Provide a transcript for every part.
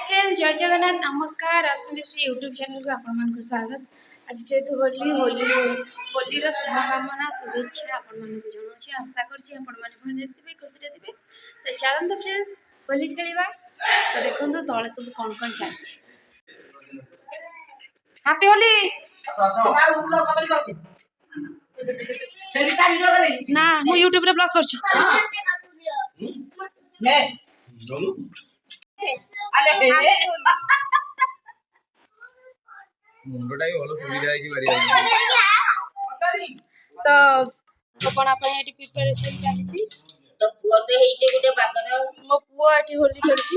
Friends जय जगन्नाथ नमस्कार अस्मिश्री YouTube channel को आपण स्वागत। आज जेहेतु होली होली होली शुभकामना शुभेच्छा आपण जनाऊँ आशा कर खुशी थे। तो चलते फ्रेंड्स होली खेलवा। तो देखो तले सब कौन कौन चलती। हैप्पी होली ना मु यूट्यूब रे ब्लॉग करछि। मुंडटाई भलो सुविधा है बारी तो कोपणा पे एटी प्रिपरेशन चलछि। तो पुओ तो हेइटे गुटे बागर मो पुओ एटी होली खेलछि।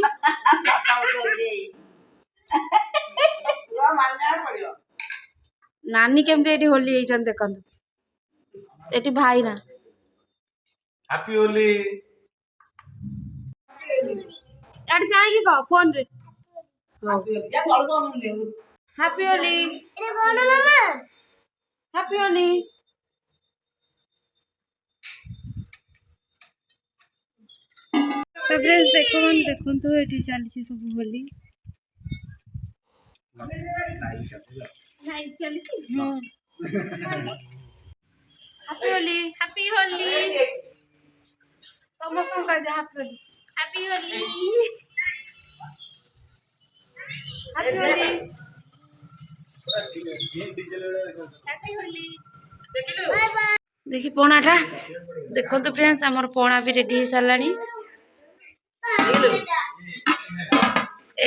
नानी केमते एटी होली हेचन देखंतु एटी भाई ना हैप्पी होली एटी जाई की कह फोन रे हैप्पी होली ए कोन मामा हैप्पी होली। तो फ्रेंड्स देखो तो एटी चलछि सब होली लाइव चलछि। हां हैप्पी होली समस्त कह दे हैप्पी होली हैप्पी होली देखी पणाटा देखो तो फ्रेंड्स हमर पणा भी रेडी हो सारानी।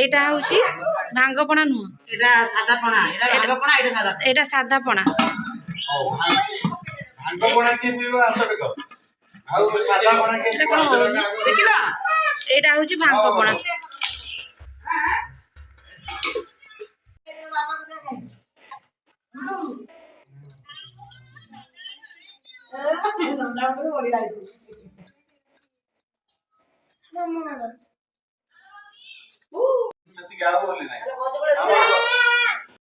एटा होची भांग पणा नु एटा सादा पणा एटा भांग पणा एटा सादा पणा भांग पणा के पीवा आस देखो आ सादा पणा के देखिला एटा होची भांग पणा सती गाव बोलले नाही